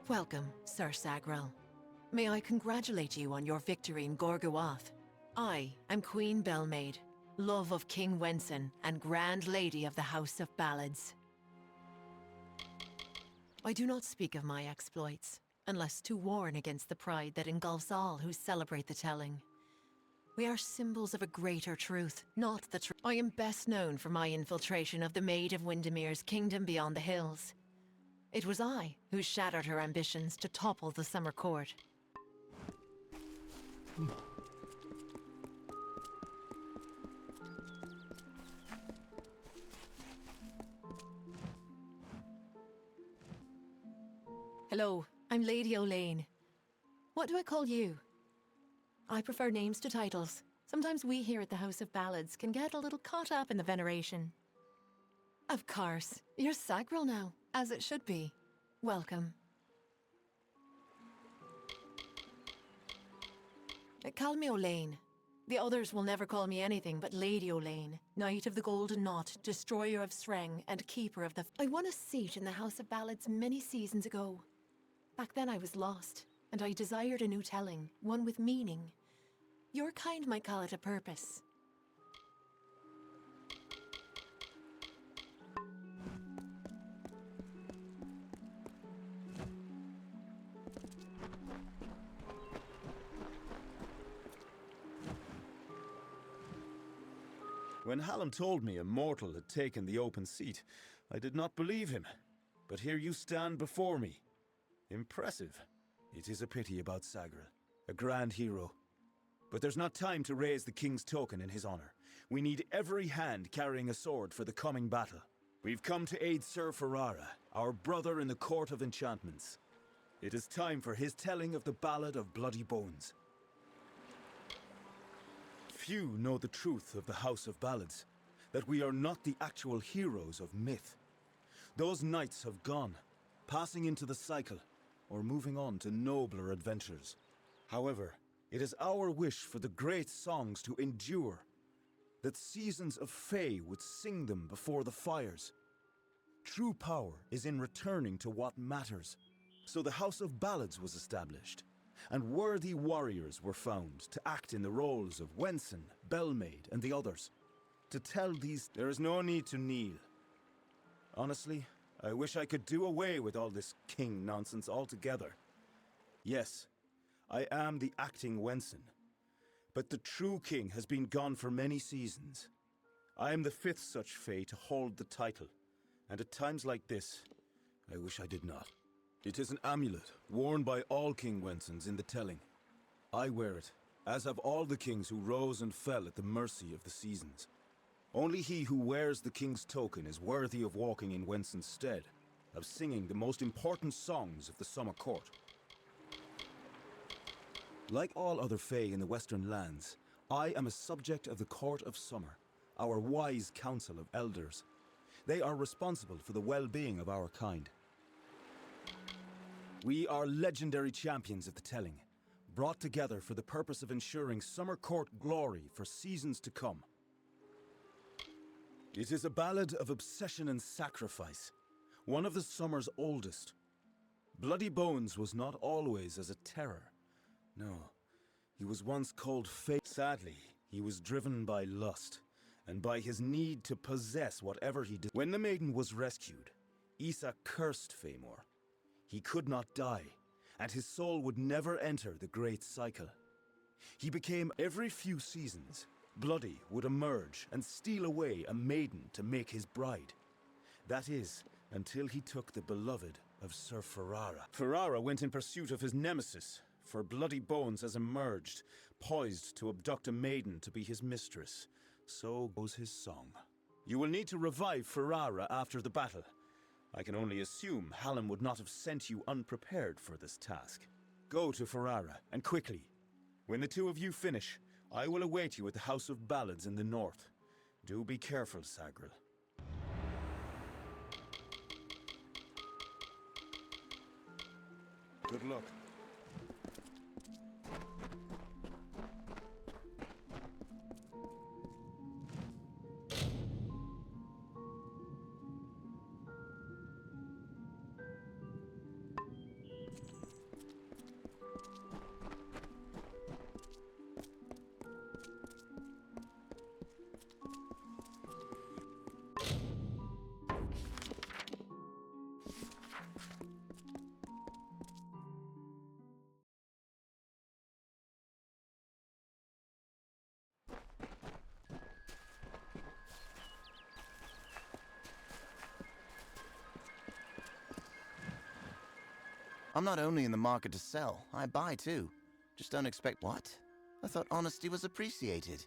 Welcome, Sir Sagrel. May I congratulate you on your victory in Gorgoath. I am Queen Belmaid, love of King Wenson and Grand Lady of the House of Ballads. I do not speak of my exploits, unless to warn against the pride that engulfs all who celebrate the telling. We are symbols of a greater truth, not the truth. I am best known for my infiltration of the Maid of Windermere's kingdom beyond the hills. It was I who shattered her ambitions to topple the Summer Court. Hello, I'm Lady Olaine. What do I call you? I prefer names to titles. Sometimes we here at the House of Ballads can get a little caught up in the veneration. Of course, you're Sagrel now, as it should be. Welcome. Call me Olaine. The others will never call me anything but Lady Olaine, Knight of the Golden Knot, Destroyer of Sreng, and Keeper of the... I won a seat in the House of Ballads many seasons ago. Back then I was lost, and I desired a new telling, one with meaning. Your kind might call it a purpose. When Hallam told me a mortal had taken the open seat, I did not believe him. But here you stand before me. Impressive. It is a pity about Sagrel, a grand hero. But there's not time to raise the king's token in his honor. We need every hand carrying a sword for the coming battle. We've come to aid Sir Ferrara, our brother in the Court of Enchantments. It is time for his telling of the Ballad of Bloody Bones. Few know the truth of the House of Ballads, that we are not the actual heroes of myth. Those knights have gone, passing into the cycle, or moving on to nobler adventures. However, it is our wish for the great songs to endure, that seasons of Fae would sing them before the fires. True power is in returning to what matters. So the House of Ballads was established, and worthy warriors were found to act in the roles of Wenson, Belmaid, and the others. To tell these, there is no need to kneel. Honestly, I wish I could do away with all this king nonsense altogether. Yes, I am the acting Wenson, but the true king has been gone for many seasons. I am the fifth such Fae to hold the title, and at times like this, I wish I did not. It is an amulet worn by all King Wensons in the telling. I wear it, as have all the kings who rose and fell at the mercy of the seasons. Only he who wears the king's token is worthy of walking in Wenson's stead, of singing the most important songs of the Summer Court. Like all other Fae in the Western lands, I am a subject of the Court of Summer, our wise council of elders. They are responsible for the well-being of our kind. We are legendary champions of the telling, brought together for the purpose of ensuring Summer Court glory for seasons to come. It is a ballad of obsession and sacrifice, one of the summer's oldest. Bloody Bones was not always as a terror. No, he was once called fate. Sadly, he was driven by lust, and by his need to possess whatever he did. When the maiden was rescued, Isa cursed Famor. He could not die, and his soul would never enter the great cycle. He became every few seasons. Bloody would emerge and steal away a maiden to make his bride. That is, until he took the beloved of Sir Ferrara. Ferrara went in pursuit of his nemesis, for Bloody Bones has emerged, poised to abduct a maiden to be his mistress. So goes his song. You will need to revive Ferrara after the battle. I can only assume Hallam would not have sent you unprepared for this task. Go to Ferrara, and quickly. When the two of you finish, I will await you at the House of Ballads in the north. Do be careful, Sagrel. Good luck. I'm not only in the market to sell, I buy too. Just don't expect what? I thought honesty was appreciated.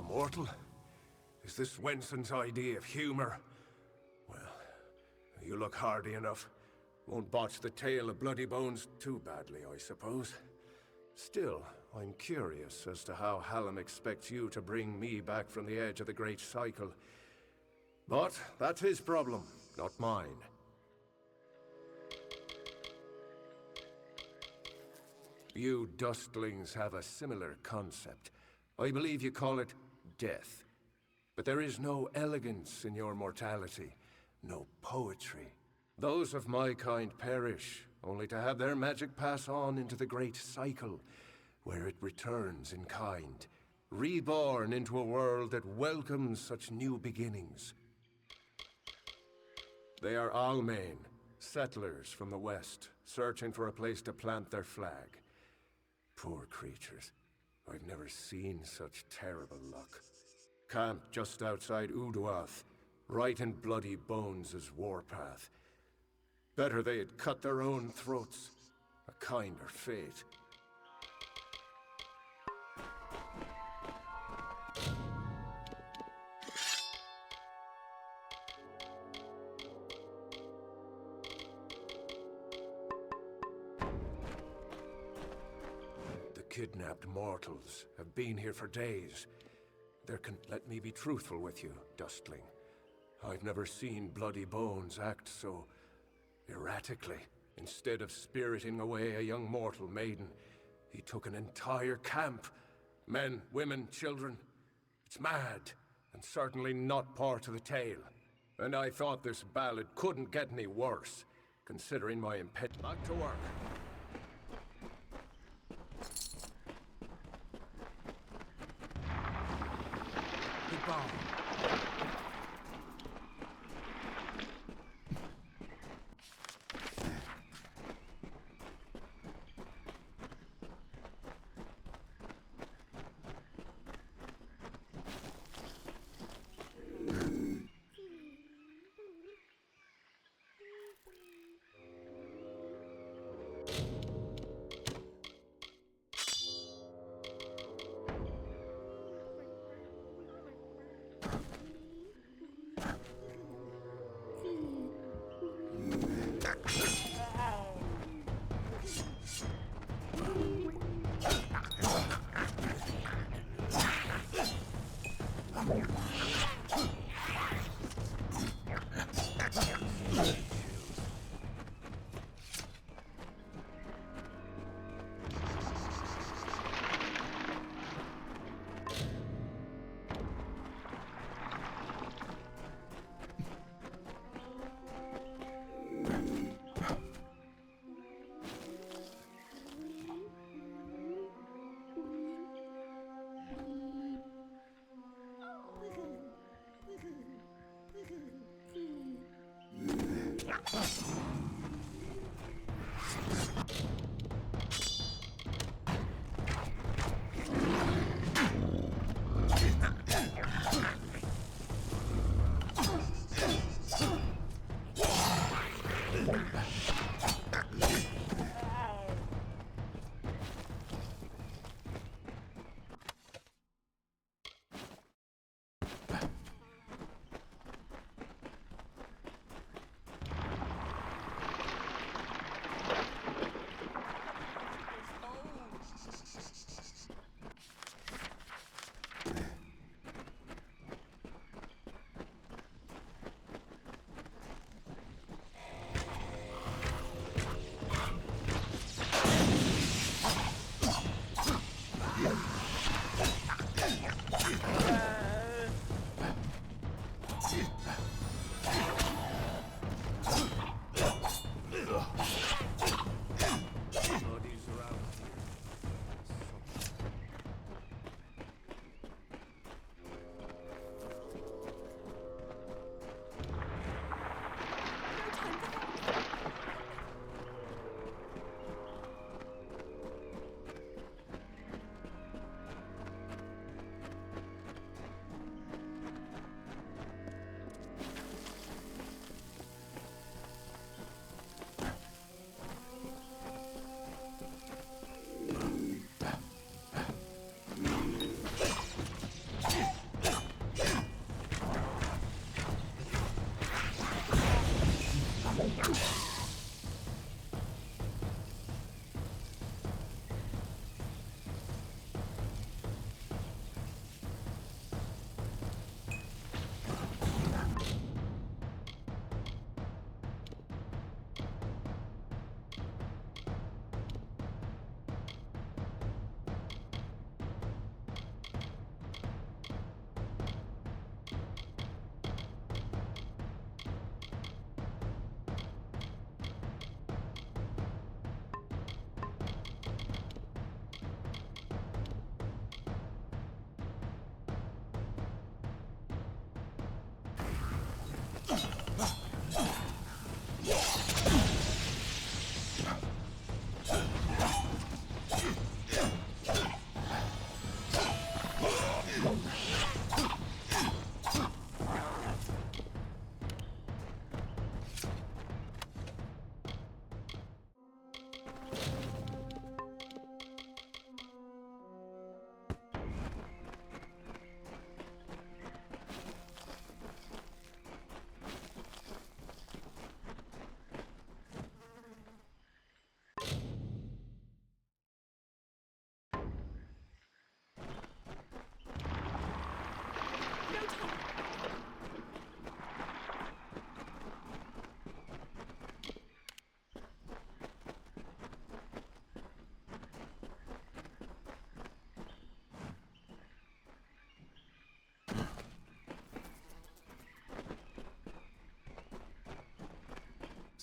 Mortal? Is this Wenson's idea of humor? Well, you look hardy enough. Won't botch the tale of Bloody Bones too badly, I suppose. Still, I'm curious as to how Hallam expects you to bring me back from the edge of the Great Cycle. But that's his problem, not mine. You Dustlings have a similar concept. I believe you call it death. But there is no elegance in your mortality, no poetry. Those of my kind perish, only to have their magic pass on into the Great Cycle, where it returns in kind, reborn into a world that welcomes such new beginnings. They are Almain, settlers from the west, searching for a place to plant their flag. Poor creatures. I've never seen such terrible luck. Camped just outside Uduath, right in Bloody Bones' warpath. Better they had cut their own throats. A kinder fate. The kidnapped mortals have been here for days. Let me be truthful with you, Dustling. I've never seen Bloody Bones act so erratically. Instead of spiriting away a young mortal maiden, he took an entire camp. Men, women, children. It's mad, and certainly not part of the tale. And I thought this ballad couldn't get any worse, considering my impet. Back to work.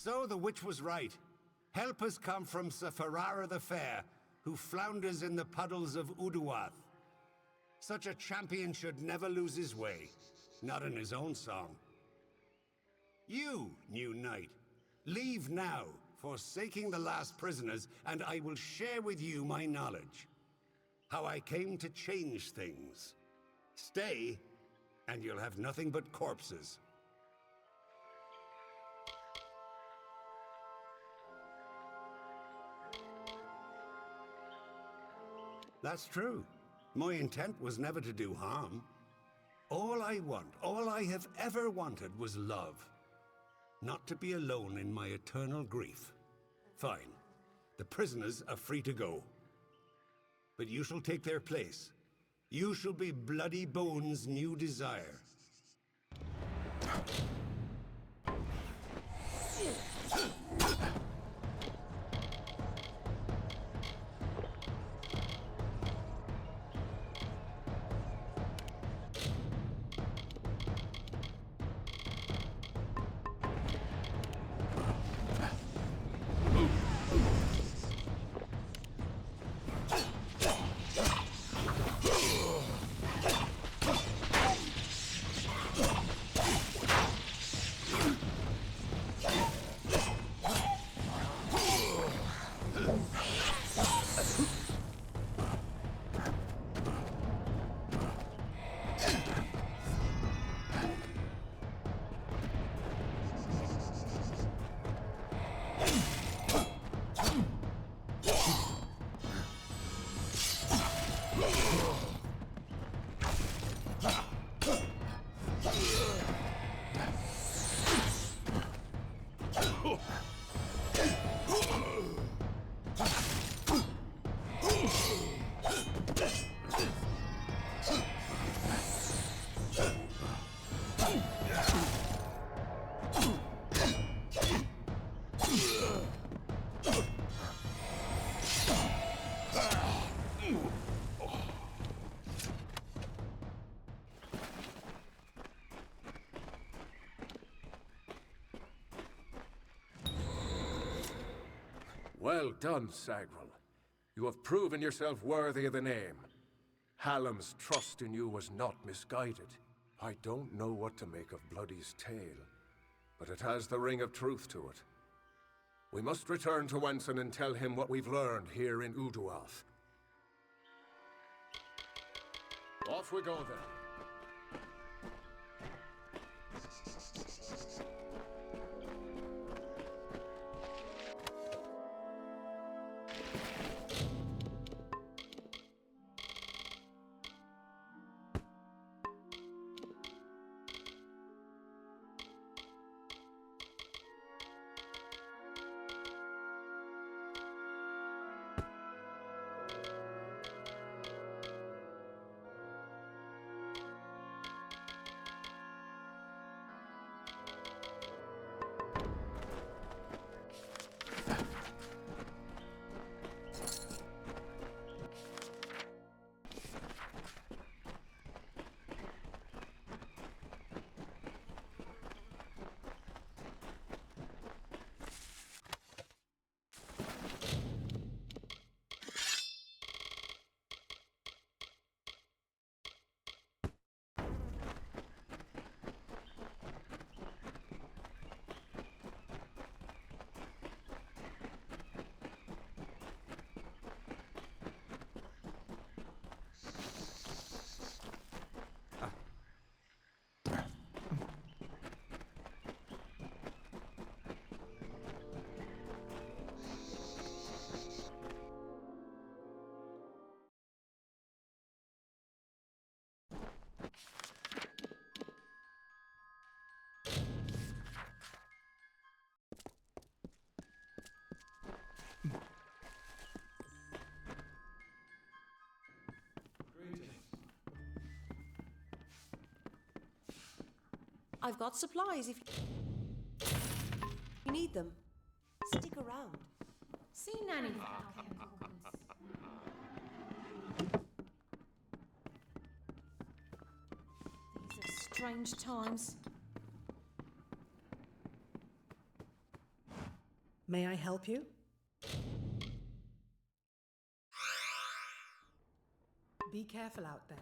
So the witch was right. Help has come from Sir Ferrara the Fair, who flounders in the puddles of Uduath. Such a champion should never lose his way, not in his own song. You, new knight, leave now, forsaking the last prisoners, and I will share with you my knowledge. How I came to change things. Stay, and you'll have nothing but corpses. That's true. My intent was never to do harm. All I want, all I have ever wanted was love. Not to be alone in my eternal grief. Fine. The prisoners are free to go. But you shall take their place. You shall be Bloody Bones' new desire. Well done, Sagrel. You have proven yourself worthy of the name. Hallam's trust in you was not misguided. I don't know what to make of Bloody's tale, but it has the ring of truth to it. We must return to Wenson and tell him what we've learned here in Uduath. Off we go then. I've got supplies if you need them. Stick around. See Nanny. These are strange times. May I help you? Be careful out there.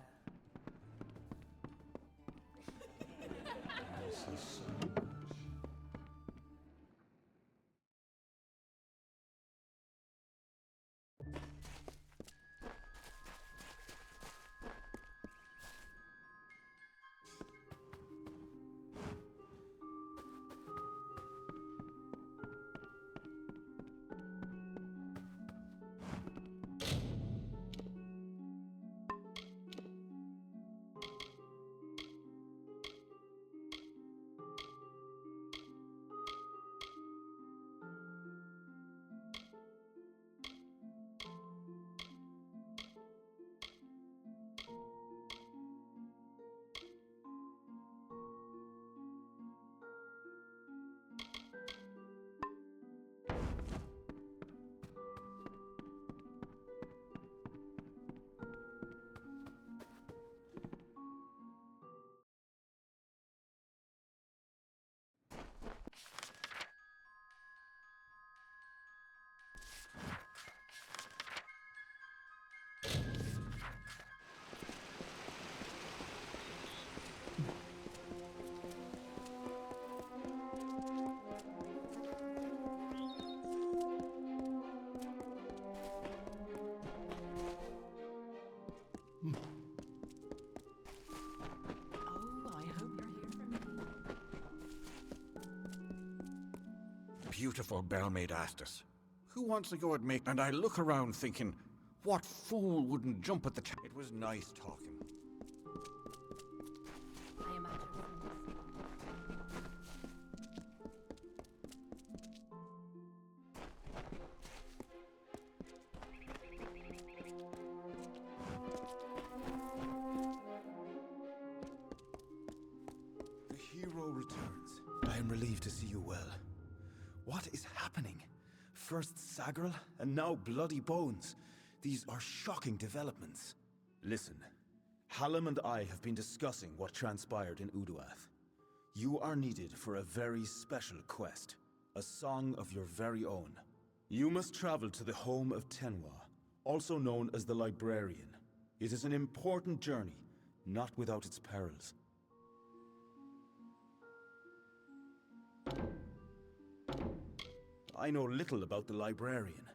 Beautiful Bellmaid asked us, who wants to go at me? And I look around thinking, what fool wouldn't jump at the It was nice talking. I imagine. The hero returns. I am relieved to see you well. What is happening? First Sagrel, and now Bloody Bones. These are shocking developments. Listen, Hallam and I have been discussing what transpired in Uduath. You are needed for a very special quest. A song of your very own. You must travel to the home of Tenwa, also known as the Librarian. It is an important journey, not without its perils. I know little about the Librarian.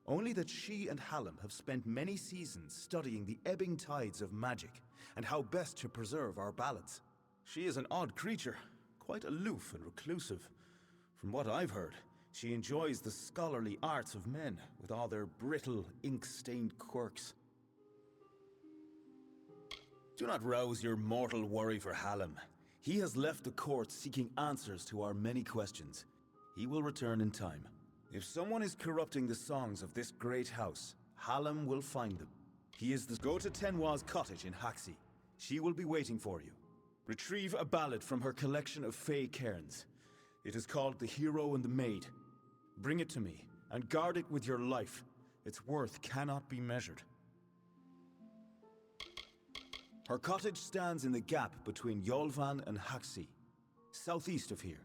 Only that she and Hallam have spent many seasons studying the ebbing tides of magic and how best to preserve our ballads. She is an odd creature, quite aloof and reclusive. From what I've heard, she enjoys the scholarly arts of men with all their brittle, ink-stained quirks. Do not rouse your mortal worry for Hallam. He has left the court seeking answers to our many questions. He will return in time. If someone is corrupting the songs of this great house, Hallam will find them. He is the... Go to Tenwa's cottage in Haxi. She will be waiting for you. Retrieve a ballad from her collection of fey cairns. It is called The Hero and the Maid. Bring it to me, and guard it with your life. Its worth cannot be measured. Her cottage stands in the gap between Yolvan and Haxi, southeast of here.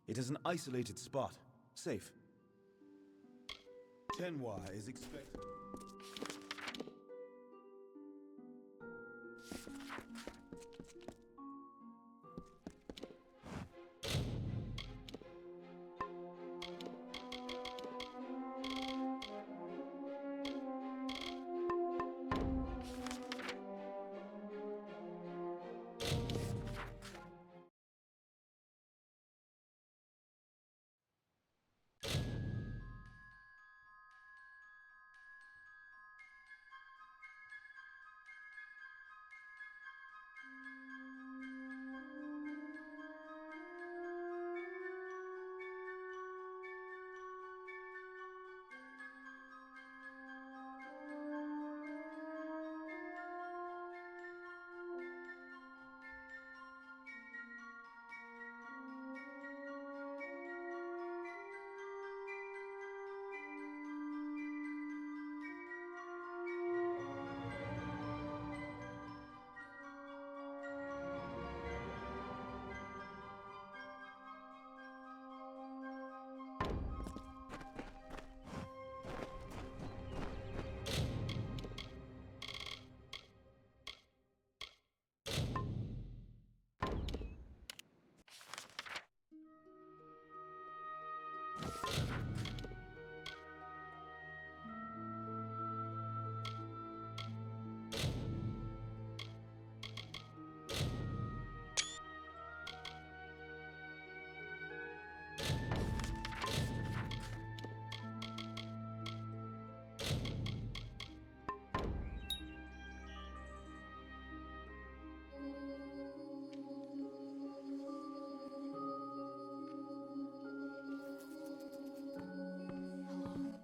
It is an isolated spot, safe. Tenwa is expected.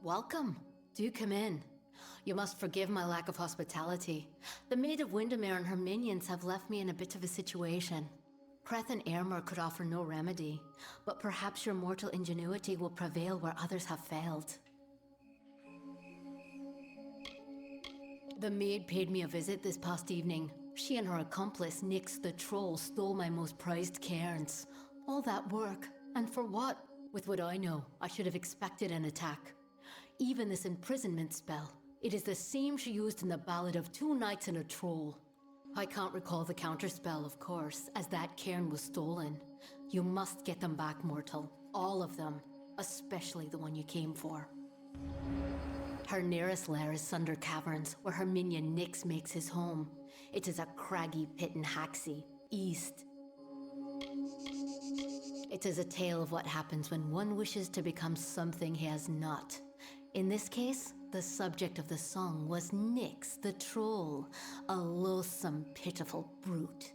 Welcome. Do come in. You must forgive my lack of hospitality. The Maid of Windermere and her minions have left me in a bit of a situation. Creth and Airmer could offer no remedy, but perhaps your mortal ingenuity will prevail where others have failed. The maid paid me a visit this past evening. She and her accomplice, Nyx the Troll, stole my most prized cairns. All that work, and for what? With what I know, I should have expected an attack. Even this imprisonment spell, it is the same she used in the Ballad of Two Knights and a Troll. I can't recall the counterspell, of course, as that cairn was stolen. You must get them back, mortal. All of them. Especially the one you came for. Her nearest lair is Sunder Caverns, where her minion Nyx makes his home. It is a craggy pit in Haxi, east. It is a tale of what happens when one wishes to become something he has not. In this case, the subject of the song was Nyx the Troll, a loathsome, pitiful brute.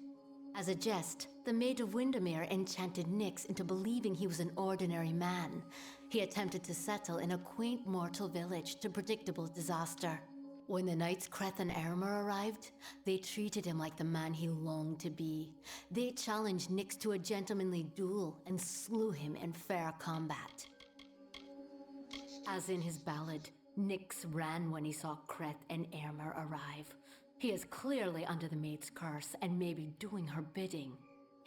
As a jest, the Maid of Windermere enchanted Nyx into believing he was an ordinary man. He attempted to settle in a quaint mortal village to predictable disaster. When the knights Creth and Airmer arrived, they treated him like the man he longed to be. They challenged Nyx to a gentlemanly duel and slew him in fair combat. As in his ballad, Nyx ran when he saw Creth and Airmer arrive. He is clearly under the maid's curse and may be doing her bidding.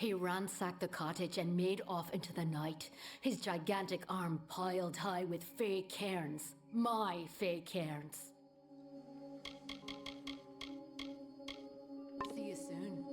He ransacked the cottage and made off into the night, his gigantic arm piled high with fey cairns. My fey cairns. See you soon.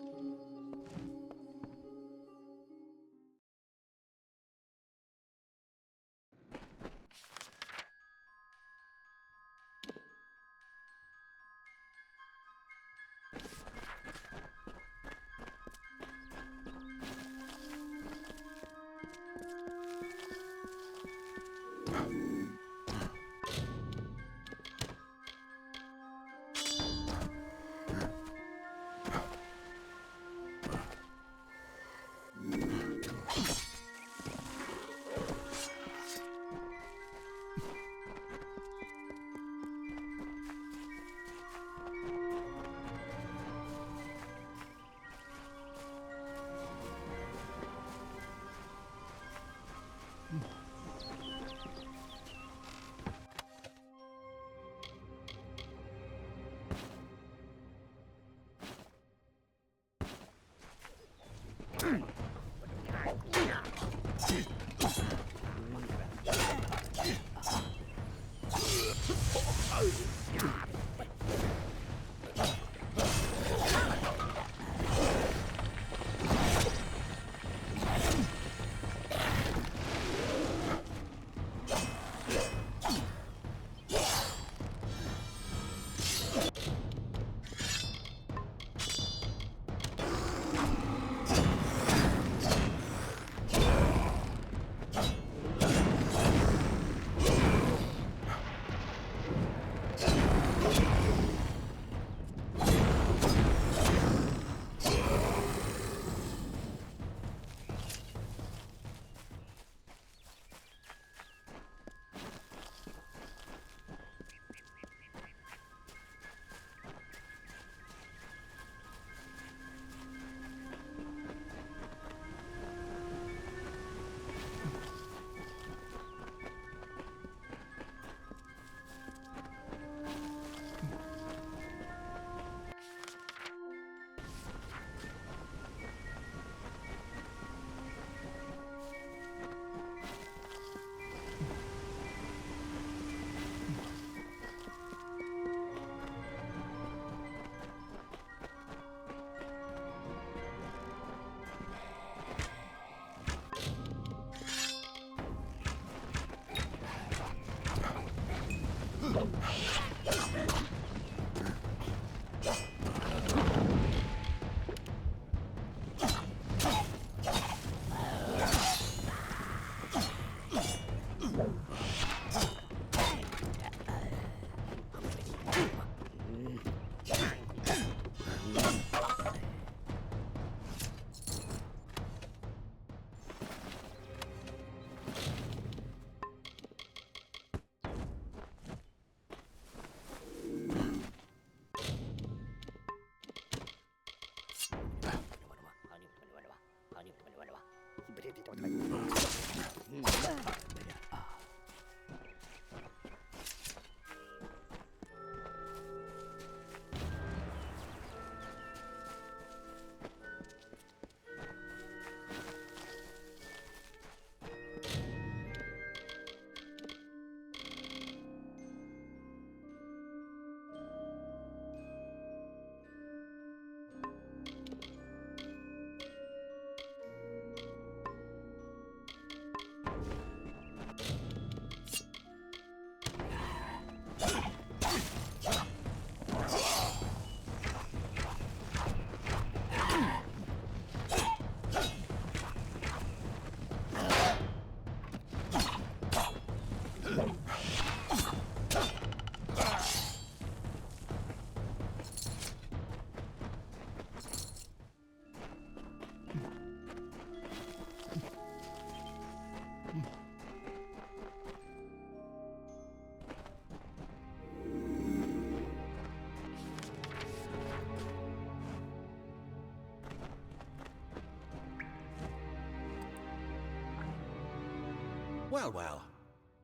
Well, well.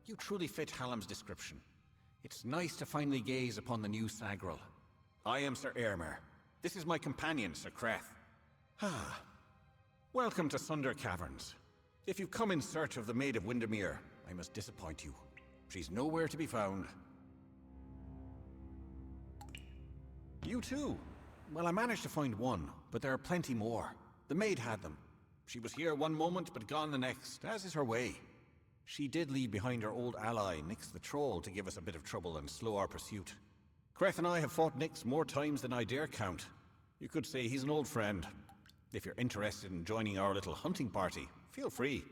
You truly fit Hallam's description. It's nice to finally gaze upon the new Sagril. I am Sir Airmer. This is my companion, Sir Creth. Ah. Welcome to Sunder Caverns. If you've come in search of the Maid of Windermere, I must disappoint you. She's nowhere to be found. You too? Well, I managed to find one, but there are plenty more. The maid had them. She was here one moment, but gone the next, as is her way. She did leave behind her old ally, Nyx the Troll, to give us a bit of trouble and slow our pursuit. Creth and I have fought Nyx more times than I dare count. You could say he's an old friend. If you're interested in joining our little hunting party, feel free.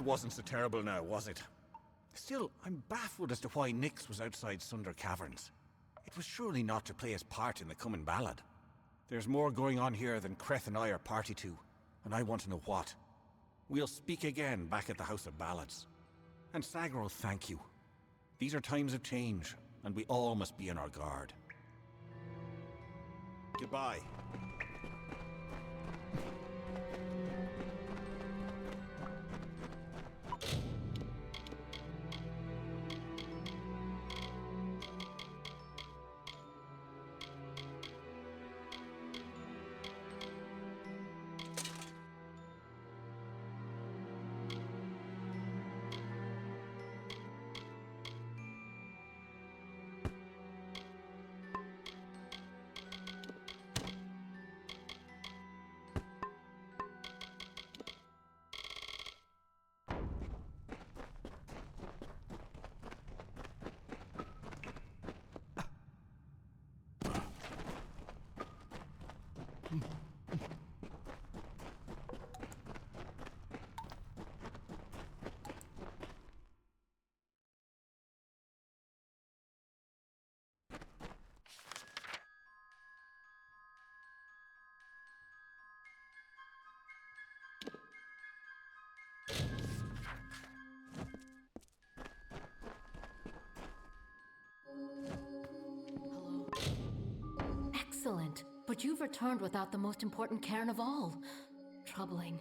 wasn't so terrible now, was it? Still, I'm baffled as to why Nyx was outside Sunder Caverns. It was surely not to play his part in the coming ballad. There's more going on here than Creth and I are party to, and I want to know what. We'll speak again back at the House of Ballads. And Sagro, thank you. These are times of change, and we all must be on our guard. Goodbye. Hello. Excellent. But you've returned without the most important cairn of all. Troubling.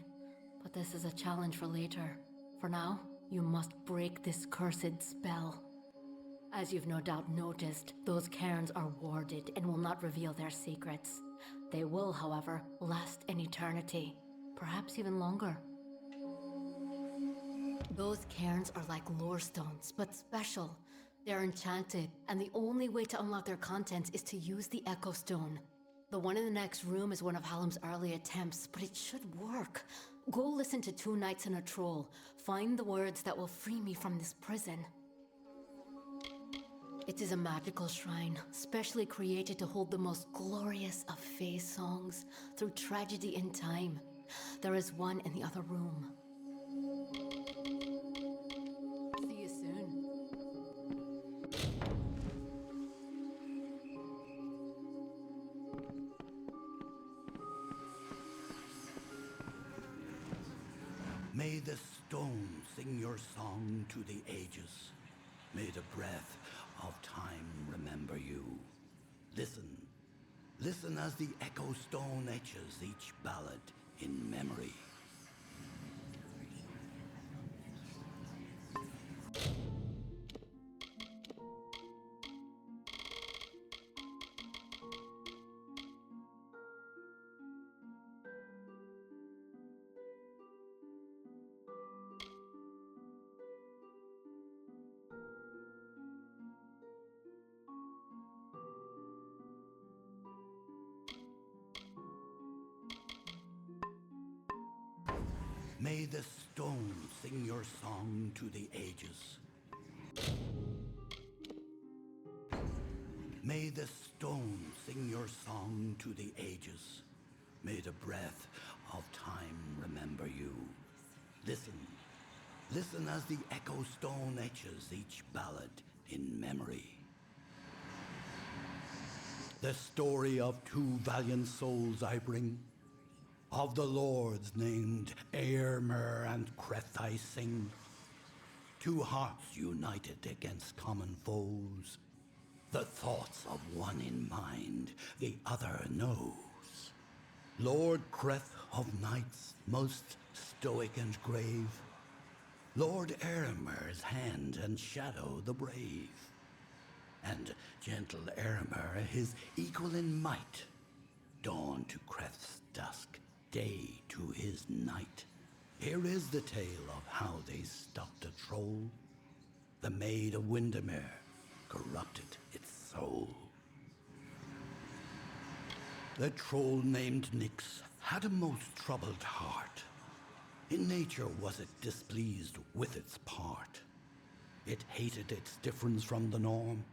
But this is a challenge for later. For now, you must break this cursed spell. As you've no doubt noticed, those cairns are warded and will not reveal their secrets. They will, however, last an eternity. Perhaps even longer. Those cairns are like lore stones, but special. They're enchanted, and the only way to unlock their contents is to use the Echo Stone. The one in the next room is one of Hallam's early attempts, but it should work. Go listen to Two Knights and a Troll. Find the words that will free me from this prison. It is a magical shrine, specially created to hold the most glorious of Fae songs through tragedy and time. There is one in the other room. See you soon. May the stone sing your song to the ages. May the breath of time remember you. Listen. Listen as the Echo Stone etches each ballad in memory. May the stone sing your song to the ages. May the stone sing your song to the ages. May the breath of time remember you. Listen. Listen as the Echo Stone etches each ballad in memory. The story of two valiant souls I bring. Of the lords named Eärmer and Creth I sing. Two hearts united against common foes. The thoughts of one in mind, the other knows. Lord Creth of knights, most stoic and grave. Lord Eärmer's hand and shadow the brave. And gentle Eärmer, his equal in might. Dawn to Creth's dusk, day to his night. Here is the tale of how they stopped a troll. The Maid of Windermere corrupted its soul. The troll named Nyx had a most troubled heart. In nature was it displeased with its part. It hated its difference from the norm,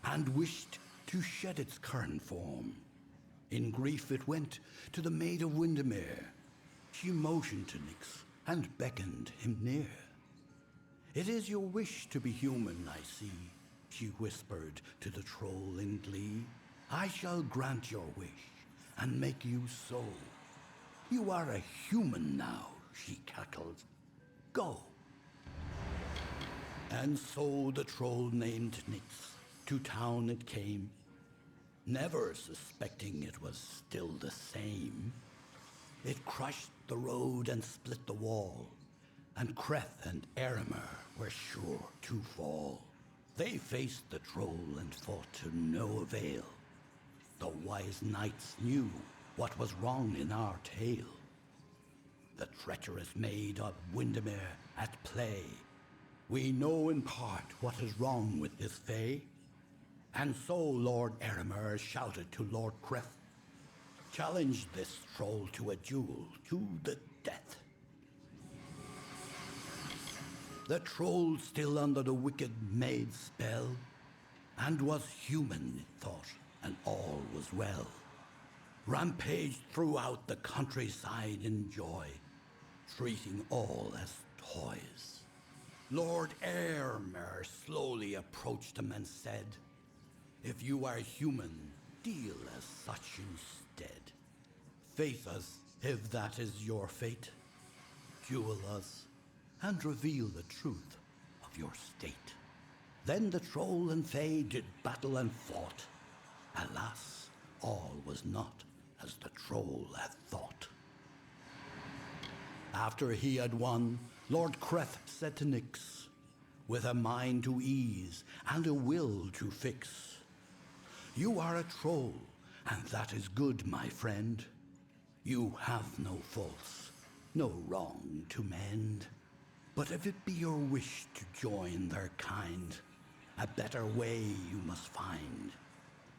and wished to shed its current form. In grief it went to the Maid of Windermere. She motioned to Nyx and beckoned him near. It is your wish to be human, I see, she whispered to the troll in glee. I shall grant your wish and make you so. You are a human now, she cackled. Go. And so the troll named Nyx, to town it came, never suspecting it was still the same. It crushed the road and split the wall, and Kreth and Eremer were sure to fall. They faced the troll and fought to no avail. The wise knights knew what was wrong in our tale. The treacherous maid of Windermere at play. We know in part what is wrong with this fay. And so Lord Eremer shouted to Lord Kreth, challenge this troll to a duel to the death. The troll still under the wicked maid's spell, and was human, it thought, and all was well. Rampaged throughout the countryside in joy, treating all as toys. Lord Eremer slowly approached him and said, if you are human, deal as such instead. Face us, if that is your fate. Duel us, and reveal the truth of your state. Then the troll and fae did battle and fought. Alas, all was not as the troll had thought. After he had won, Lord Kreth said to Nyx, with a mind to ease and a will to fix, you are a troll, and that is good, my friend. You have no faults, no wrong to mend. But if it be your wish to join their kind, a better way you must find.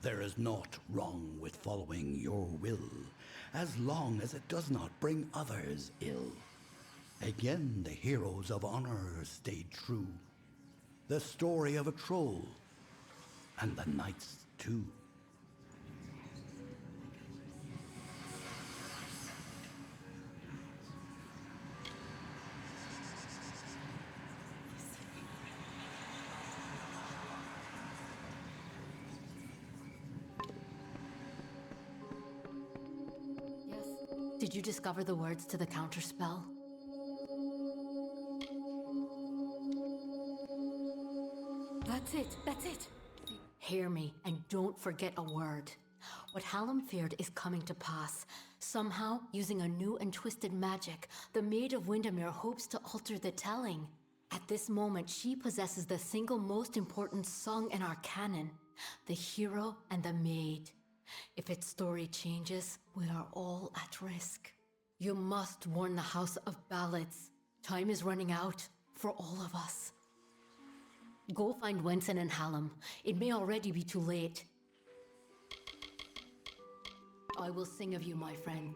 There is naught wrong with following your will, as long as it does not bring others ill. Again the heroes of honor stayed true. The story of a troll, and the knights too. Did you discover the words to the counterspell? That's it. Hear me, and don't forget a word. What Hallam feared is coming to pass. Somehow, using a new and twisted magic, the Maid of Windermere hopes to alter the telling. At this moment, she possesses the single most important song in our canon, the hero and the maid. If its story changes, we are all at risk. You must warn the House of Ballads. Time is running out for all of us. Go find Wenson and Hallam. It may already be too late. I will sing of you, my friend.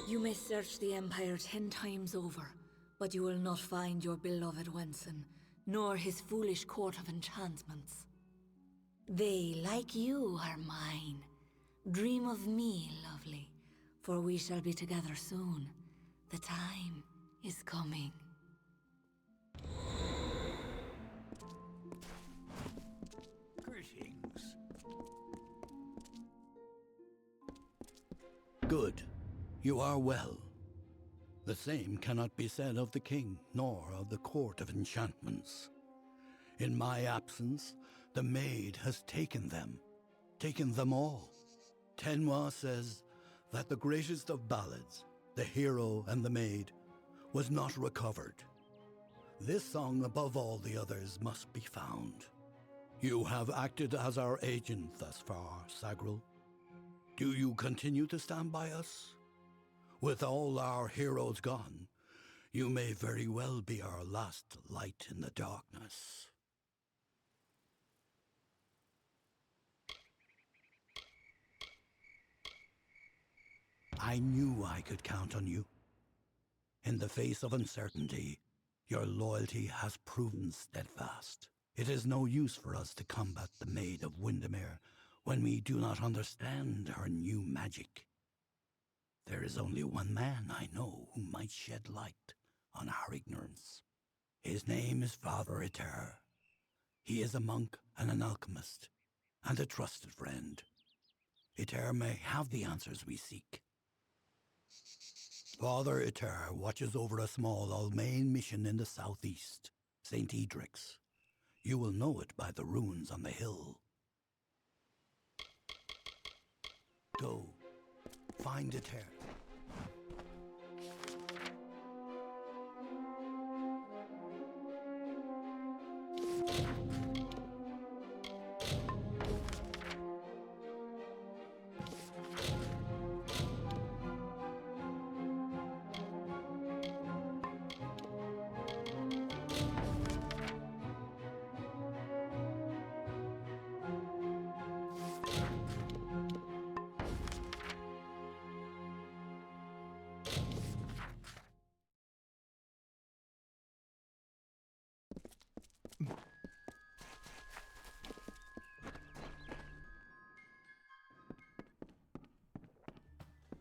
You may search the Empire 10 times over, but you will not find your beloved Wenson, nor his foolish court of enchantments. They, like you, are mine. Dream of me, lovely, for we shall be together soon. The time is coming. Greetings. Good. You are well. The same cannot be said of the king, nor of the court of enchantments. In my absence, the maid has taken them all. Tenwa says that the greatest of ballads, the hero and the maid, was not recovered, This song, above all the others, must be found. You have acted as our agent thus far, Sagril. Do you continue to stand by us? With all our heroes gone, you may very well be our last light in the darkness. I knew I could count on you. In the face of uncertainty, your loyalty has proven steadfast. It is no use for us to combat the Maid of Windermere when we do not understand her new magic. There is only one man I know who might shed light on our ignorance. His name is Father Eter. He is a monk and an alchemist, and a trusted friend. Eter may have the answers we seek. Father Eter watches over a small Almain mission in the southeast, St. Edric's. You will know it by the runes on the hill. Go, find Eter.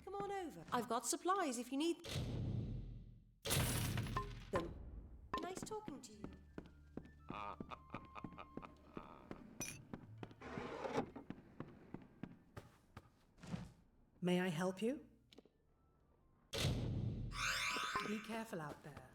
Come on over. I've got supplies if you need them. Nice talking to you. May I help you? Be careful out there.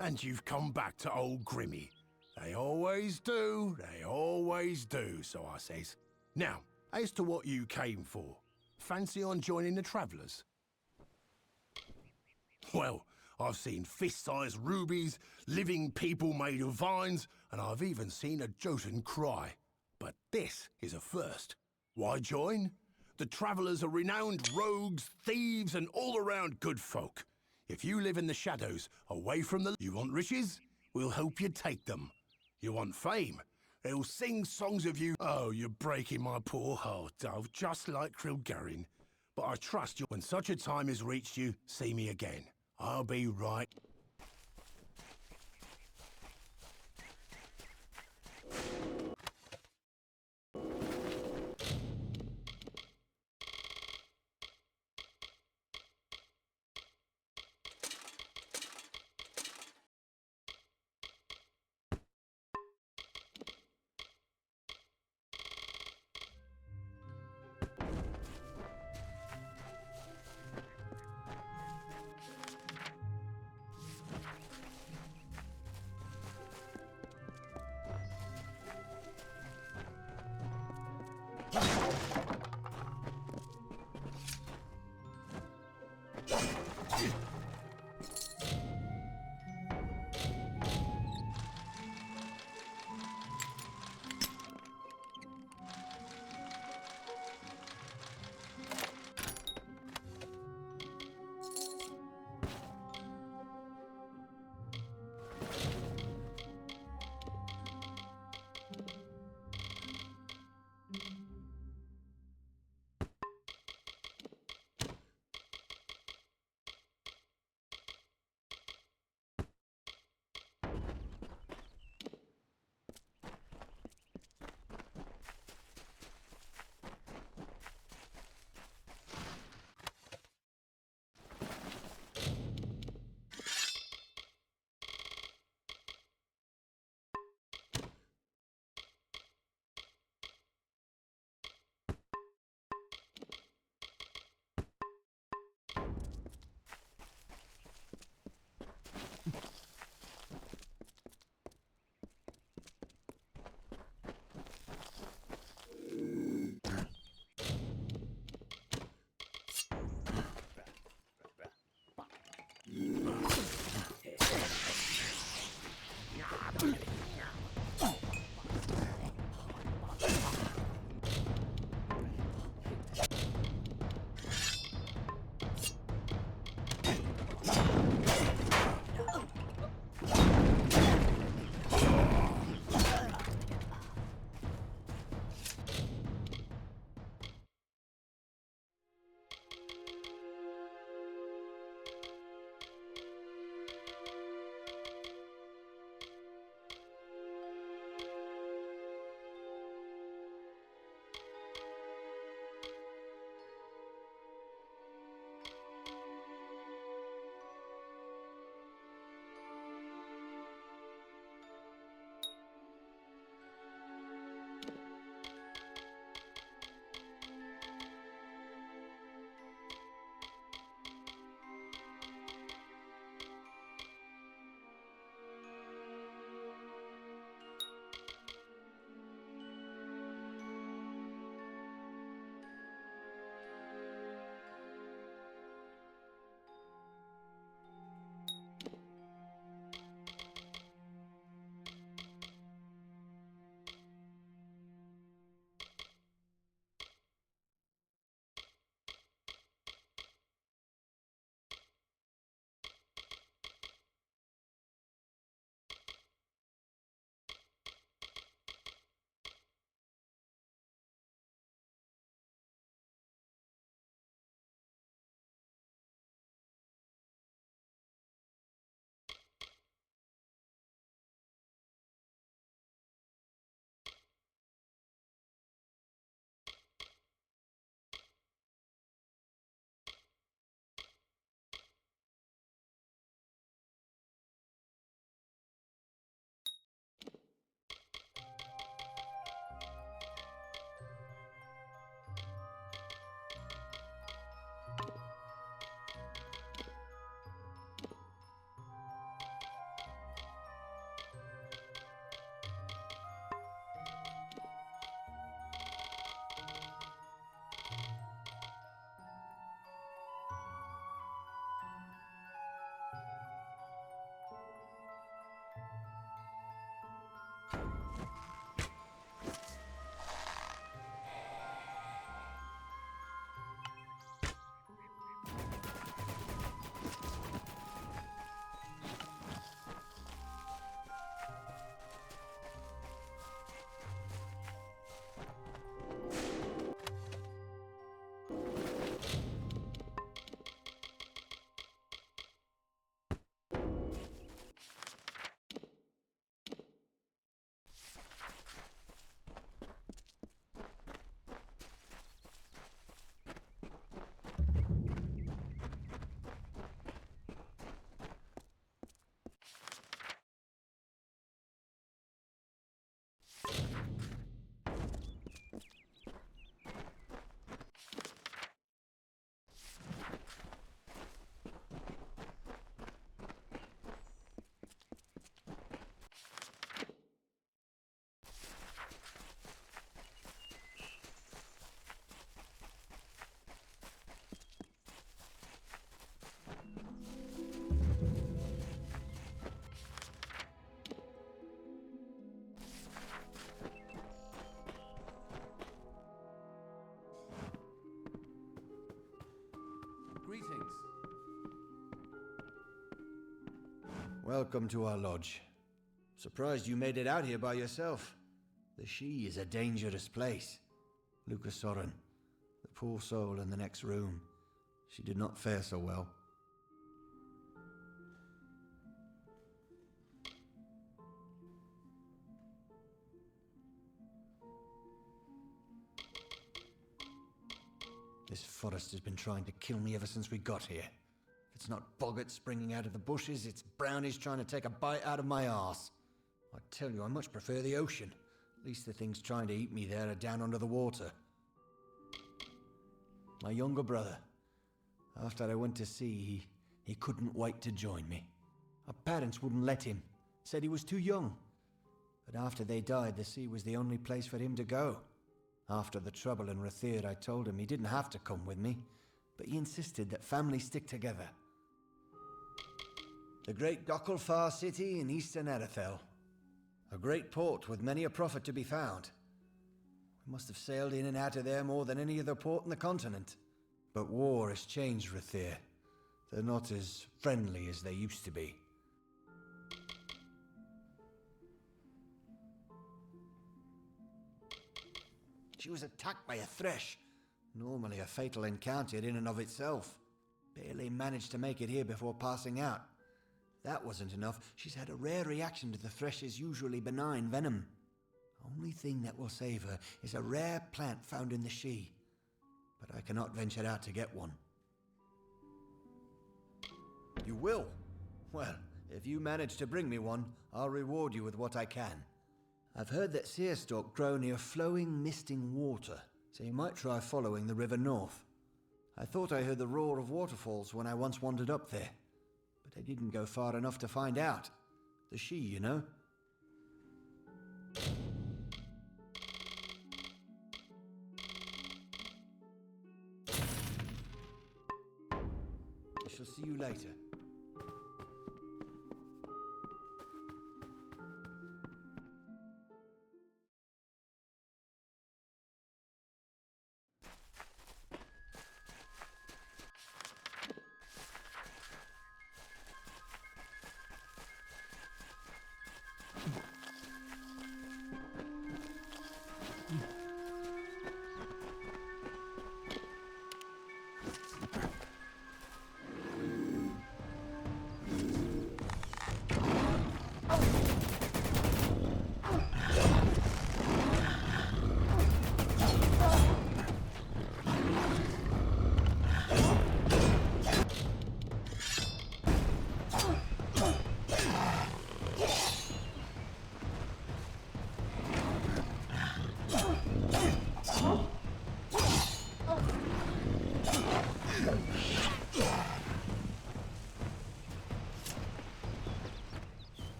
And you've come back to old Grimmy. They always do, so I says. Now, as to what you came for, fancy on joining the Travellers? Well, I've seen fist-sized rubies, living people made of vines, and I've even seen a Jotun cry. But this is a first. Why join? The Travellers are renowned rogues, thieves, and all-around good folk. If you live in the shadows, away from the... You want riches? We'll help you take them. You want fame? They'll sing songs of you. Oh, you're breaking my poor heart, Dove, just like Krilgarin. But I trust you. When such a time has reached you, see me again. I'll be right. Welcome to our lodge. Surprised you made it out here by yourself. The She is a dangerous place. Lucas Soren, the poor soul in the next room. She did not fare so well. This forest has been trying to kill me ever since we got here. If it's not boggarts springing out of the bushes, it's brownies trying to take a bite out of my arse. I tell you, I much prefer the ocean. At least the things trying to eat me there are down under the water. My younger brother. After I went to sea, he couldn't wait to join me. Our parents wouldn't let him. Said he was too young. But after they died, the sea was the only place for him to go. After the trouble in Rathir, I told him he didn't have to come with me, but he insisted that families stick together. The great Gokkelfar city in eastern Erethel. A great port with many a profit to be found. We must have sailed in and out of there more than any other port in the continent. But war has changed Rathir. They're not as friendly as they used to be. She was attacked by a thresh. Normally a fatal encounter in and of itself. Barely managed to make it here before passing out. That wasn't enough. She's had a rare reaction to the thresh's usually benign venom. Only thing that will save her is a rare plant found in the She. But I cannot venture out to get one. You will? Well, if you manage to bring me one, I'll reward you with what I can. I've heard that seerstalk grow near flowing, misting water, so you might try following the river north. I thought I heard the roar of waterfalls when I once wandered up there, but I didn't go far enough to find out. The She, you know? I shall see you later.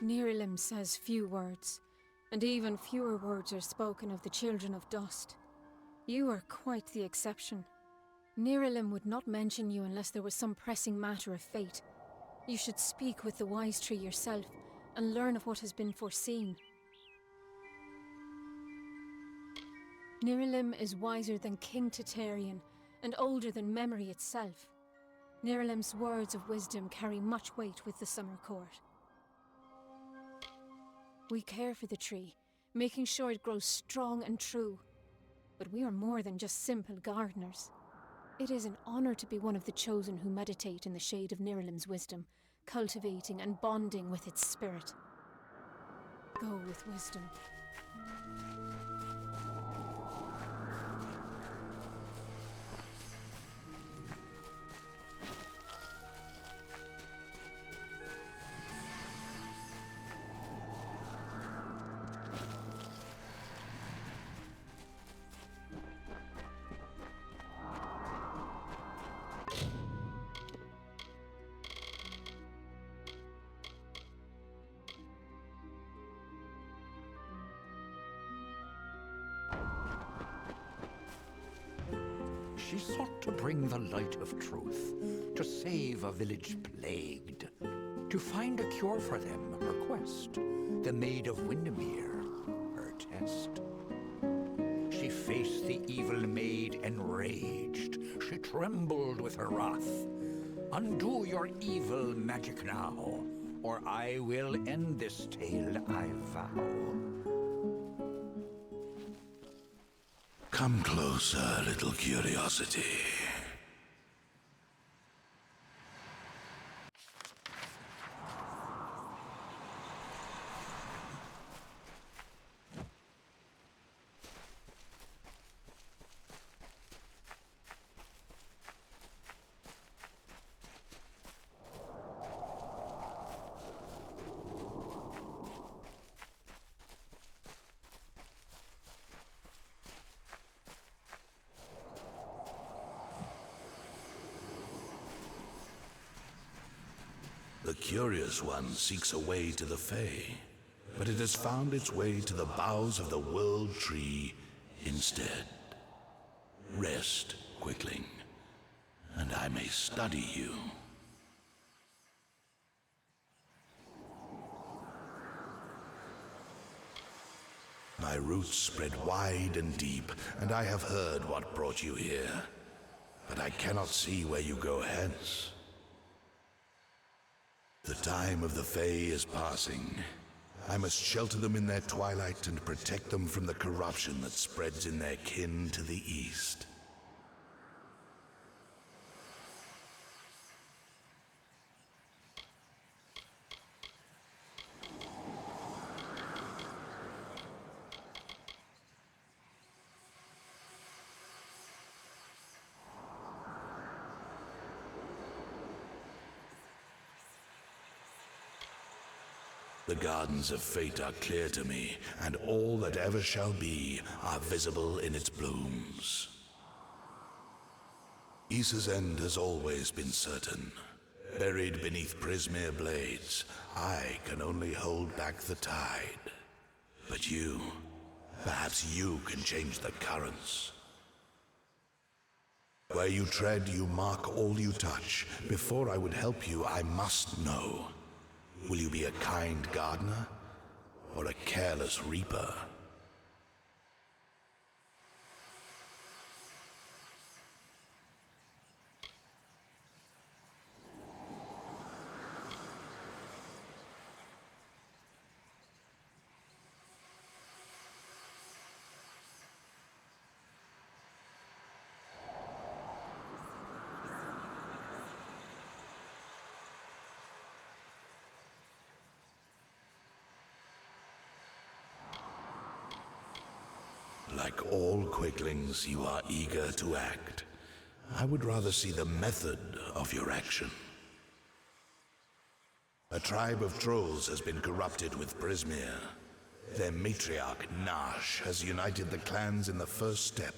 Nirilim says few words, and even fewer words are spoken of the children of dust. You are quite the exception. Nirilim would not mention you unless there was some pressing matter of fate. You should speak with the wise tree yourself and learn of what has been foreseen. Nirilim is wiser than King Tatarian, and older than memory itself. Nirilim's words of wisdom carry much weight with the Summer Court. We care for the tree, making sure it grows strong and true. But we are more than just simple gardeners. It is an honor to be one of the chosen who meditate in the shade of Nirilim's wisdom, cultivating and bonding with its spirit. Go with wisdom. She sought to bring the light of truth, to save a village plagued, to find a cure for them, her quest, the Maid of Windermere, her test. She faced the evil maid enraged, she trembled with her wrath. Undo your evil magic now, or I will end this tale, I vow. Come closer, little curiosity. The curious one seeks a way to the Fae, but it has found its way to the boughs of the World Tree instead. Rest, Quickling, and I may study you. My roots spread wide and deep, and I have heard what brought you here, but I cannot see where you go hence. The time of the Fae is passing. I must shelter them in their twilight and protect them from the corruption that spreads in their kin to the east. The gardens of fate are clear to me, and all that ever shall be are visible in its blooms. Issa's end has always been certain. Buried beneath Prismere blades, I can only hold back the tide. But you, perhaps you can change the currents. Where you tread, you mark all you touch. Before I would help you, I must know. Will you be a kind gardener, or a careless reaper? Like all Quicklings, you are eager to act. I would rather see the method of your action. A tribe of trolls has been corrupted with Prismere. Their matriarch, Nash, has united the clans in the first step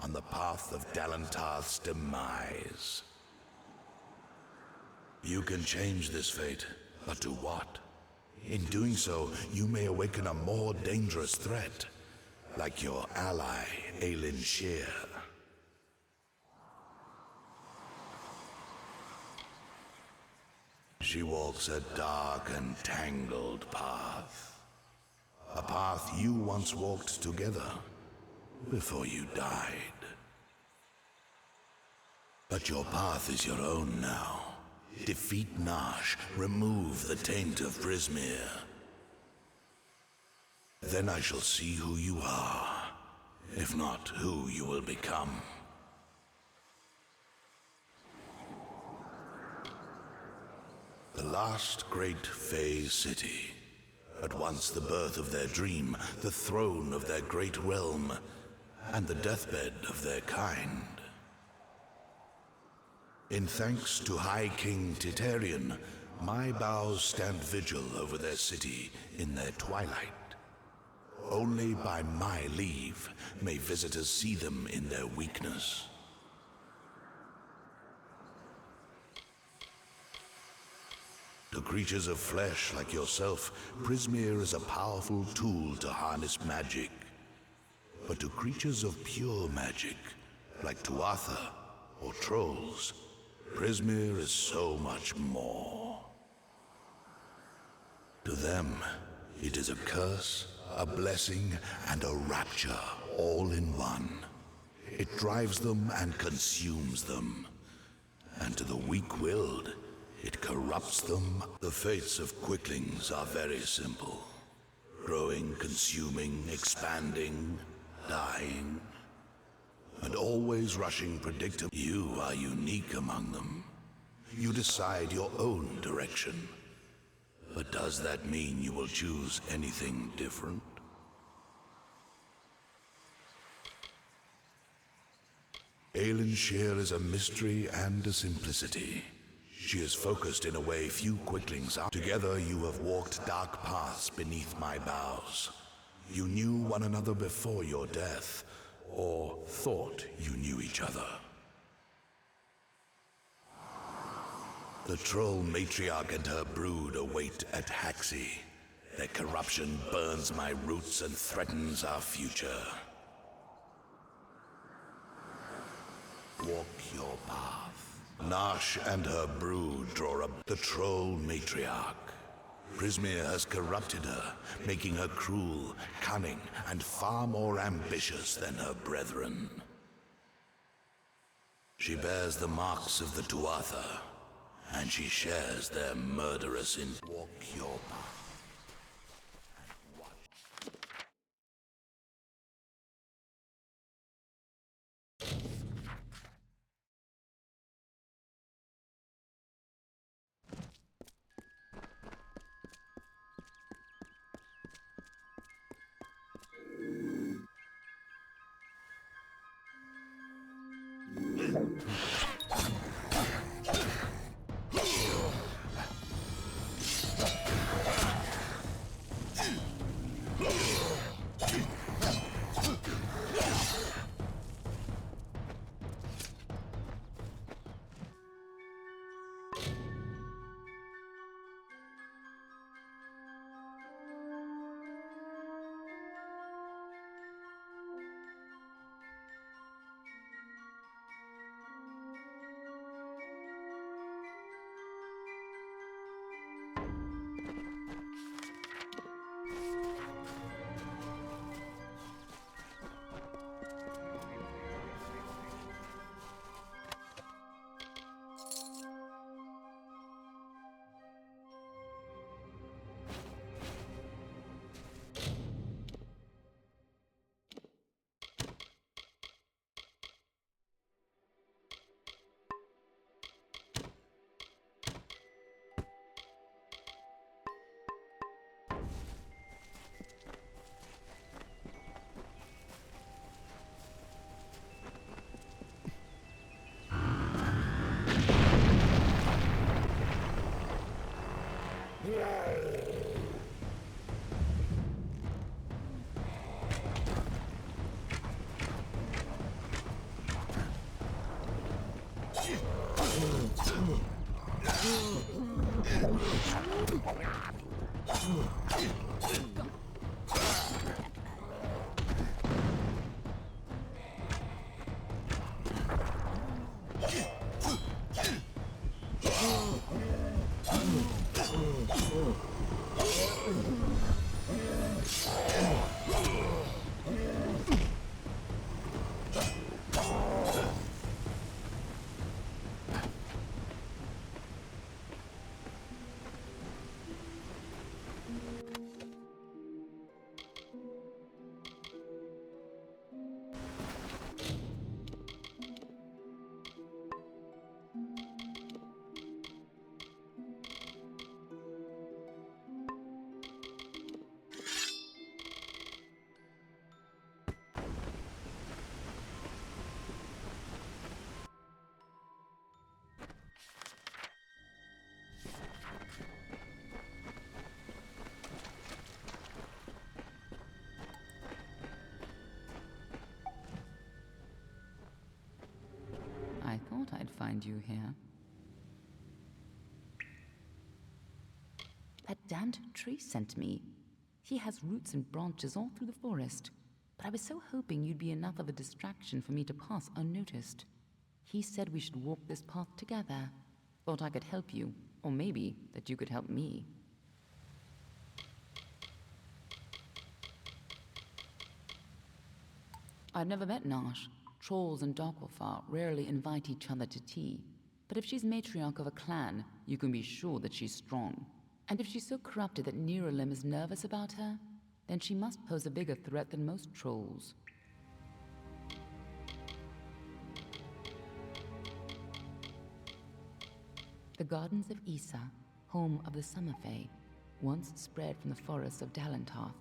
on the path of Dalantarth's demise. You can change this fate, but to what? In doing so, you may awaken a more dangerous threat. Like your ally, Aelin Shear. She walks a dark and tangled path. A path you once walked together. before you died. But your path is your own now. Defeat Nash, remove the taint of Prismir. Then I shall see who you are, if not who you will become. The last great Fey city, at once the birth of their dream, the throne of their great realm, and the deathbed of their kind. In thanks to High King Titarian, my bows stand vigil over their city in their twilight. Only by my leave may visitors see them in their weakness. To creatures of flesh like yourself, Prismir is a powerful tool to harness magic. But to creatures of pure magic, like Tuatha or trolls, Prismir is so much more. To them, it is a curse, a blessing, and a rapture all in one. It drives them and consumes them. And to the weak-willed, it corrupts them. The fates of quicklings are very simple. Growing, consuming, expanding, dying, and always rushing predictably. You are unique among them. You decide your own direction. But does that mean you will choose anything different? Aelin Shear is a mystery and a simplicity. She is focused in a way few quicklings are. Together you have walked dark paths beneath my boughs. You knew one another before your death, or thought you knew each other. The troll matriarch and her brood await at Haxi. Their corruption burns my roots and threatens our future. Walk your path. Nash and her brood draw up the troll matriarch. Prismir has corrupted her, making her cruel, cunning, and far more ambitious than her brethren. She bears the marks of the Tuatha, and she shares their murderous in. Walk your path. thought I'd find you here. That damned tree sent me. He has roots and branches all through the forest, but I was so hoping you'd be enough of a distraction for me to pass unnoticed. He said we should walk this path together. Thought I could help you, or maybe that you could help me. I've never met Nash. Trolls and Darkwolfar rarely invite each other to tea. But if she's matriarch of a clan, you can be sure that she's strong. And if she's so corrupted that Niralim is nervous about her, then she must pose a bigger threat than most trolls. The Gardens of Issa, home of the Summer Fae, once spread from the forests of Dalentarth,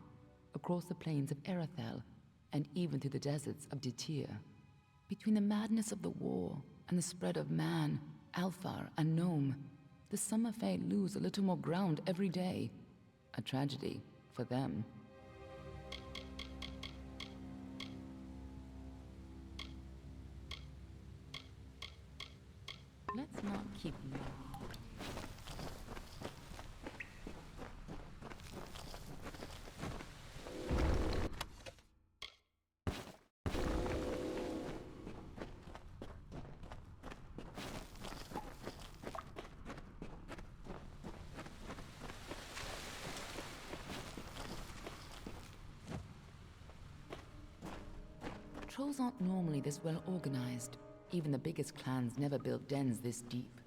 across the plains of Erethel, and even through the deserts of Ditir. Between the madness of the war and the spread of man, Alfar, and Gnome, the Summer Fae lose a little more ground every day. A tragedy for them. Let's not keep you. Trolls aren't normally this well organized. Even the biggest clans never built dens this deep.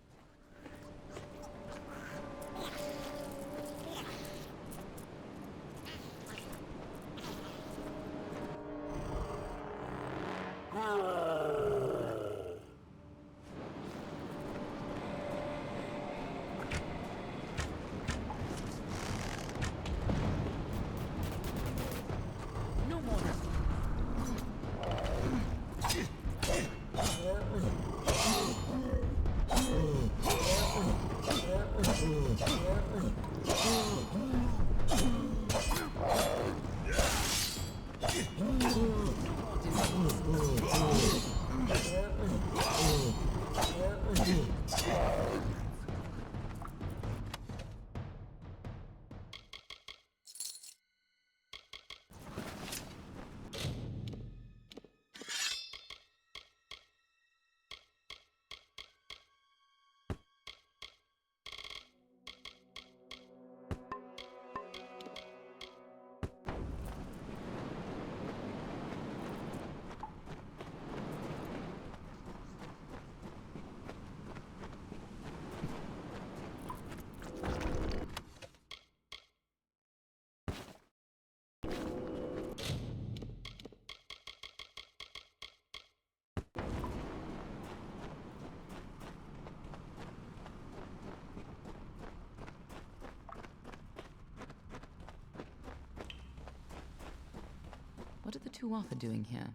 What are the two Arthur doing here?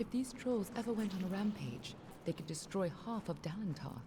If these trolls ever went on a rampage, they could destroy half of Dalentarth.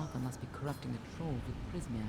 Tuatha must be corrupting the trolls with Prismia.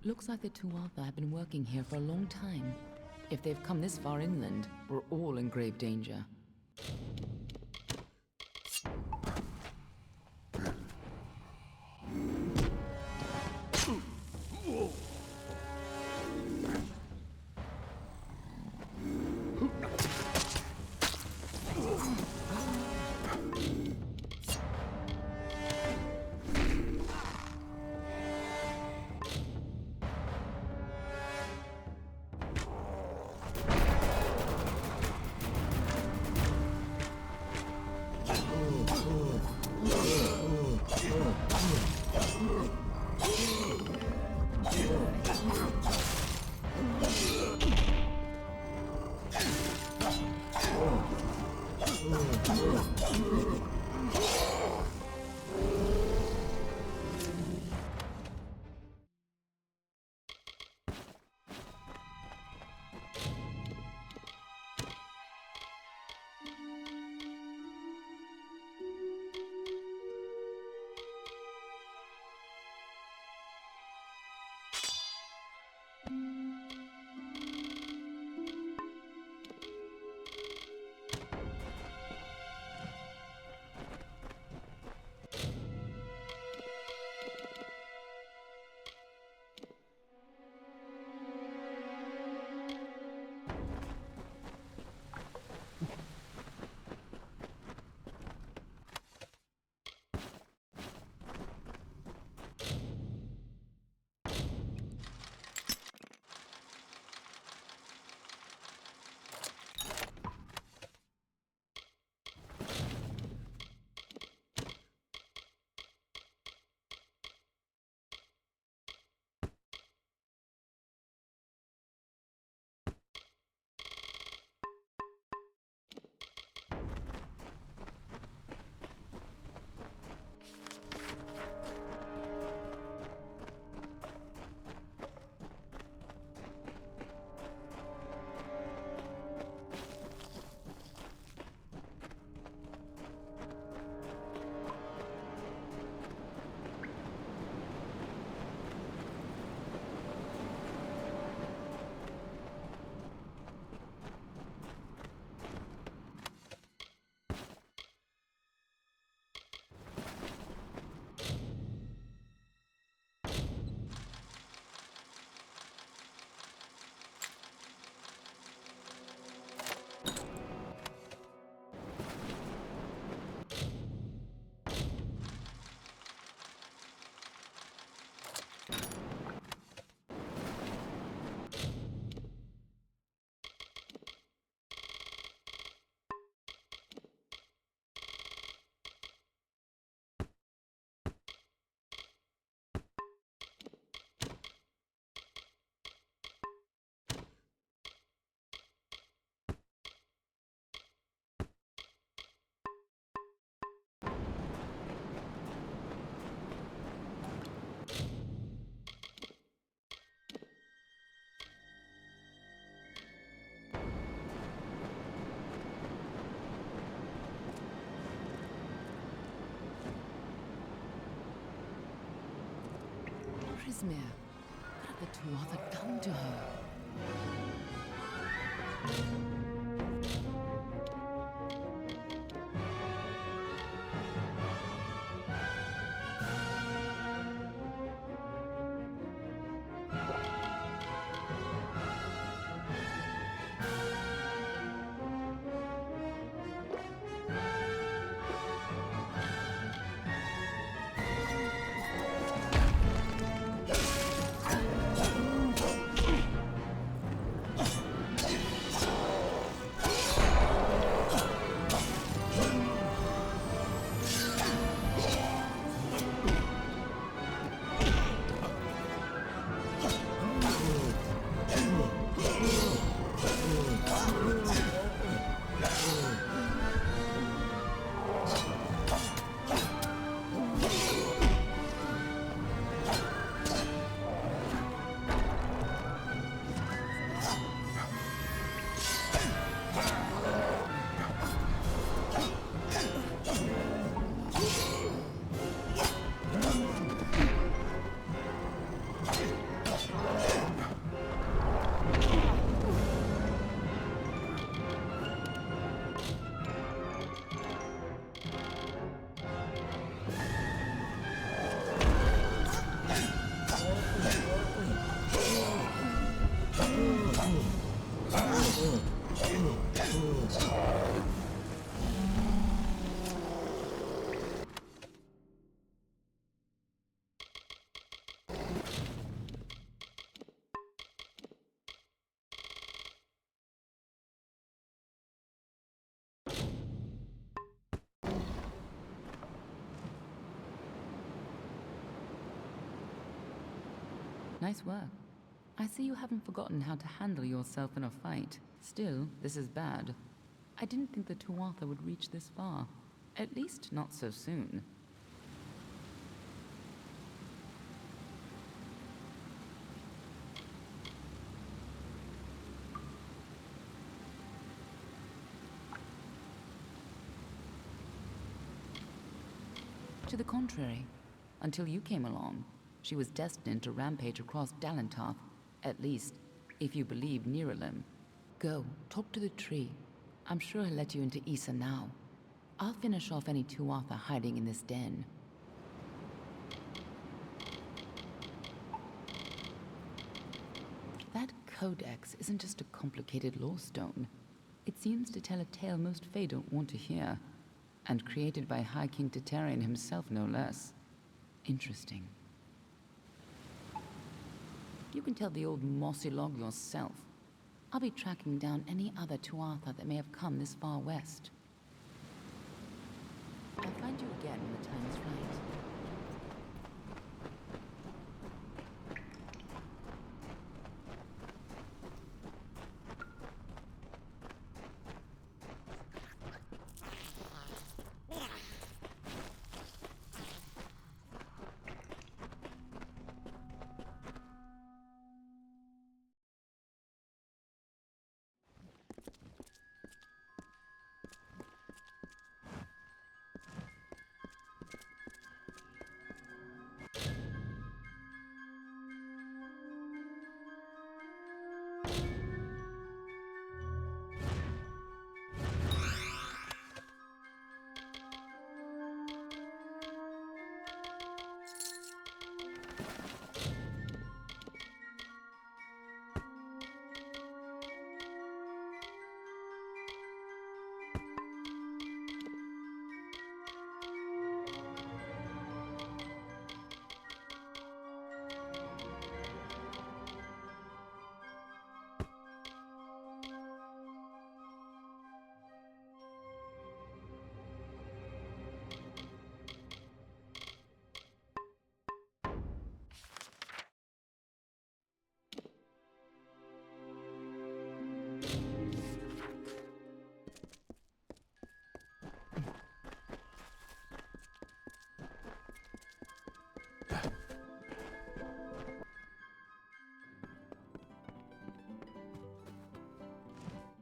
Looks like the Tuatha have been working here for a long time. If they've come this far inland, we're all in grave danger. Prismere, what have the Tuatha done to her? Nice work. I see you haven't forgotten how to handle yourself in a fight. Still, this is bad. I didn't think the Tuatha would reach this far. At least not so soon. To the contrary, until you came along, she was destined to rampage across Dalentarth, at least, if you believe Niralim. Go, talk to the tree. I'm sure he'll let you into Issa now. I'll finish off any Tuatha hiding in this den. That codex isn't just a complicated lore stone. It seems to tell a tale most Fae don't want to hear, and created by High King Titarian himself, no less. Interesting. You can tell the old mossy log yourself. I'll be tracking down any other Tuatha that may have come this far west. I'll find you again when the time is right.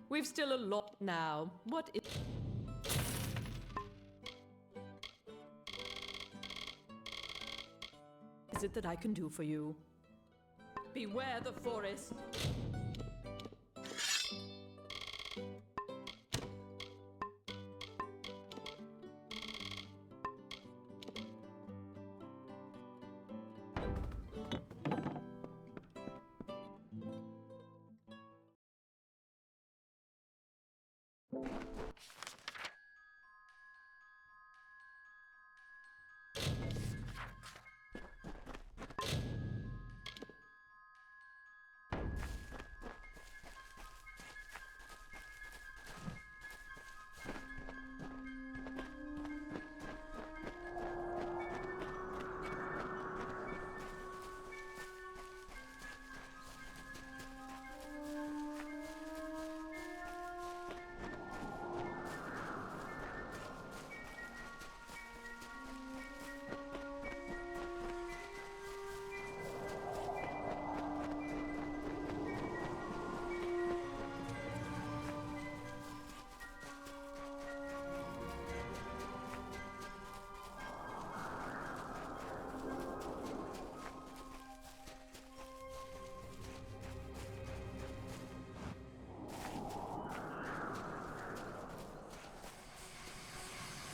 We've still a lot now. What is it that I can do for you? Beware the forest.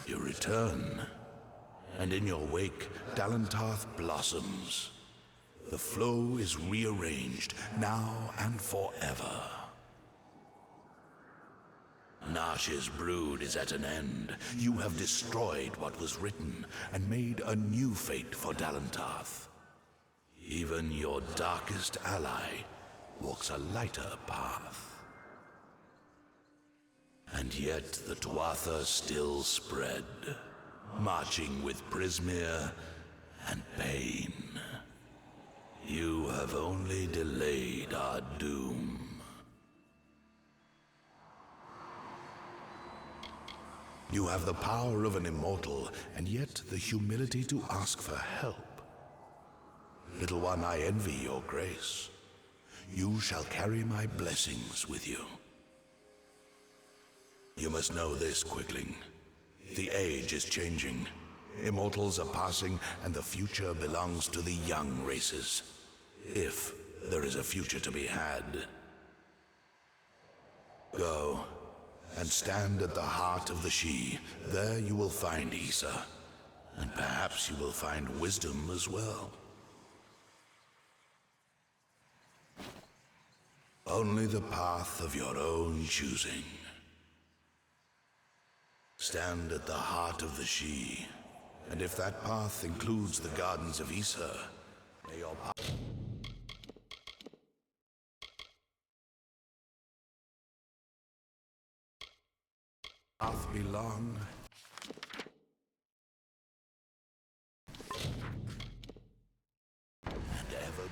You return, and in your wake, Dalentarth blossoms. The flow is rearranged, now and forever. Nash's brood is at an end. You have destroyed what was written and made a new fate for Dalentarth. Even your darkest ally walks a lighter path. And yet the Tuatha still spread, marching with Prismere and pain. You have only delayed our doom. You have the power of an immortal, and yet the humility to ask for help. Little one, I envy your grace. You shall carry my blessings with you. You must know this, Quickling. The age is changing. Immortals are passing, and the future belongs to the young races. If there is a future to be had. Go, and stand at the heart of the She. There you will find Issa, and perhaps you will find wisdom as well. Only the path of your own choosing. Stand at the heart of the She, and if that path includes the gardens of Issa, may your path be long. And evergreen.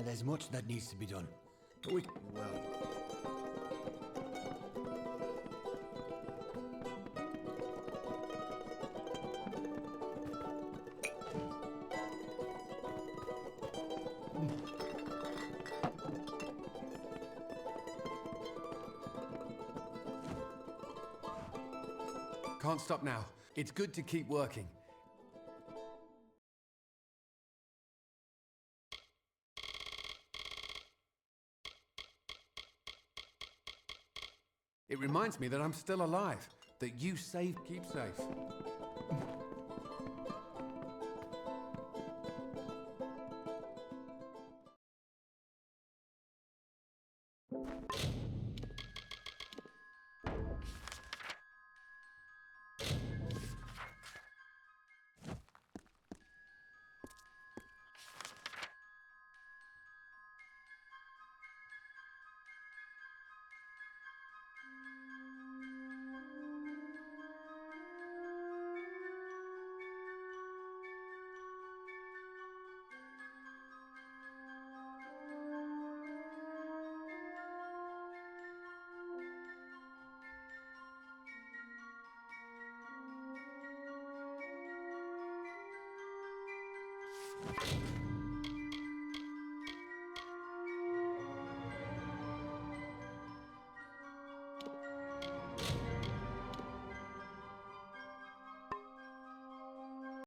There's much that needs to be done. But we... well... Can't stop now. It's good to keep working. It reminds me that I'm still alive, that you keep safe.